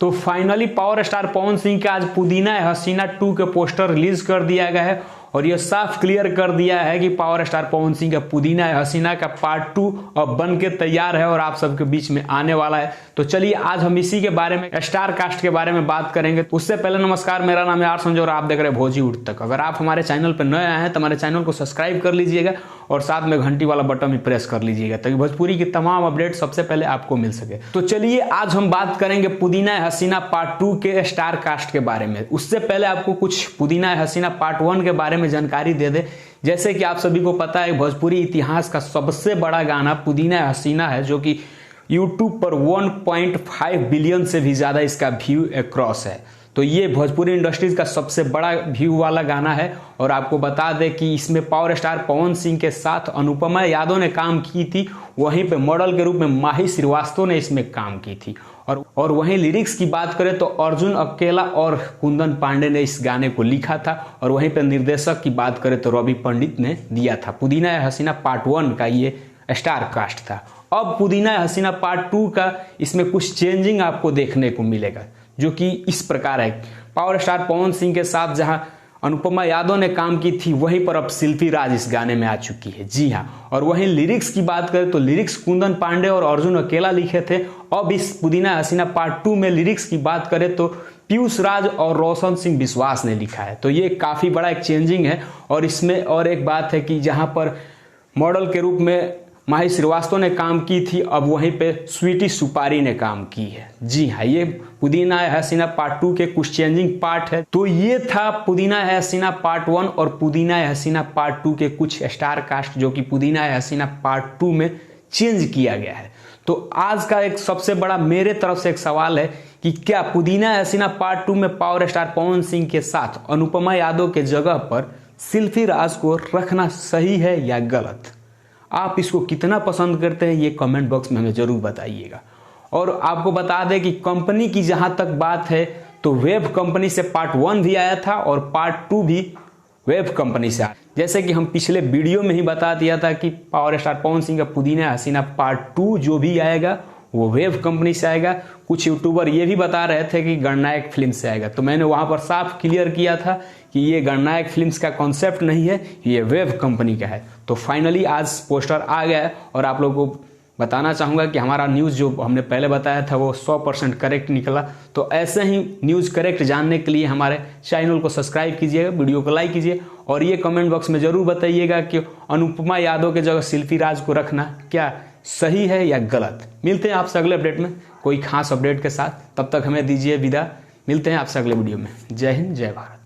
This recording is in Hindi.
तो finally power star Pawan Singh का आज पुदीना है हसीना 2 के पोस्टर रिलीज कर दिया गया है और यह साफ क्लियर कर दिया है कि पावर स्टार पवन सिंह का पुदीना है हसीना का पार्ट 2 अब बन के तैयार है और आप सबके बीच में आने वाला है। तो चलिए आज हम इसी के बारे में स्टार कास्ट के बारे में बात करेंगे। उससे पहले नमस्कार, मेरा नाम है आर संजय और आप देख रहे हैं भोजी उठ तक। अगर आप हमारे चैनल पर नए आए हैं तो हमारे चैनल को सब्सक्राइब कर लीजिएगा और साथ में घंटी वाला बटन भी प्रेस कर लीजिएगा ताकि भोजपुरी की तमाम अपडेट सबसे पहले आपको मिल सके। तो चलिए आज हम बात करेंगे पुदीना है हसीना पार्ट 2 के स्टार कास्ट के बारे में। उससे पहले आपको कुछ पुदीना है हसीना पार्ट 1 के बारे में जानकारी दे दे। जैसे कि आप सभी को पता है भोजपुरी इतिहास का सबसे बड़ा गाना पुदीना है हसीना है जो कि YouTube पर 1.5 बिलियन से भी ज्यादा इसका व्यू अक्रॉस है। तो ये भोजपुरी इंडस्ट्रीज का सबसे बड़ा व्यू वाला गाना है और आपको बता दें कि इसमें पावर स्टार पवन सिंह के साथ अनुपमा यादव ने काम की थी, वहीं पे मॉडल के रूप में माही श्रीवास्तव ने इसमें काम की थी। और वहीं लिरिक्स की बात करें तो अर्जुन अकेला और कुंदन पांडे ने इस गाने को लिखा था और वहीं पे निर्देशक की बात करें तो रवि पंडित ने दिया था। पुदीना है हसीना पार्ट 1 का ये स्टार कास्ट था। अब पुदीना है हसीना पार्ट 2 का इसमें कुछ चेंजिंग आपको देखने को मिलेगा जो कि इस प्रकार है। पावर स्टार पवन सिंह के साथ जहां अनुपमा यादव ने काम की थी वहीं पर अब शिल्पी राज इस गाने में आ चुकी है। जी हाँ, और वहीं लिरिक्स की बात करें तो लिरिक्स कुंदन पांडे और अर्जुन अकेला लिखे थे। अब इस पुदीना हसीना पार्ट 2 में लिरिक्स की बात करें तो पीयूष राज और रोशन सिंह विश्वास ने लिखा है। तो ये काफी बड़ा एक चेंजिंग है। और इसमें और एक बात है कि जहां पर मॉडल के रूप में माही श्रीवास्तव ने काम की थी अब वहीं पे स्वीटी सुपारी ने काम की है। जी हाँ, ये पुदीना है हसीना पार्ट 2 के कुछ चेंजिंग पार्ट है। तो ये था पुदीना है हसीना पार्ट 1 और पुदीना है हसीना पार्ट 2 के कुछ स्टार कास्ट जो कि पुदीना है हसीना पार्ट 2 में चेंज किया गया है। तो आज का एक सबसे बड़ा मेरे तरफ से एक सवाल है कि क्या पुदीना है हसीना पार्ट 2 में पावर स्टार पवन सिंह के साथ अनुपमा यादव के जगह पर शिल्पी राज को रखना सही है या गलत? आप इसको कितना पसंद करते हैं ये कमेंट बॉक्स में हमें जरूर बताइएगा। और आपको बता दें कि कंपनी की जहां तक बात है तो वेब कंपनी से पार्ट 1 भी आया था और पार्ट 2 भी वेब कंपनी से आया। जैसे कि हम पिछले वीडियो में ही बता दिया था कि पावर स्टार पवन सिंह का पुदीना हसीना पार्ट 2 जो भी आएगा वो वेब कंपनी से आएगा। कुछ यूट्यूबर ये भी बता रहे थे कि गणनायक फिल्म से आएगा, तो मैंने वहां पर साफ क्लियर किया था कि ये गणनायक फिल्म्स का कॉन्सेप्ट नहीं है, ये वेब कंपनी का है। तो फाइनली आज पोस्टर आ गया है और आप लोगों को बताना चाहूंगा कि हमारा न्यूज़ जो हमने पहले बताया था वो 100% करेक्ट निकला। तो ऐसे ही न्यूज़ करेक्ट जानने के लिए हमारे चैनल को सब्सक्राइब कीजिएगा, वीडियो को लाइक कीजिए और ये कमेंट बॉक्स में जरूर बताइएगा कि अनुपमा यादव के जगह शिल्पी राज को रखना क्या सही है या गलत। मिलते हैं आपसे अगले अपडेट में कोई खास अपडेट के साथ, तब तक हमें दीजिए विदा। मिलते हैं आपसे अगले वीडियो में। जय हिंद, जय भारत।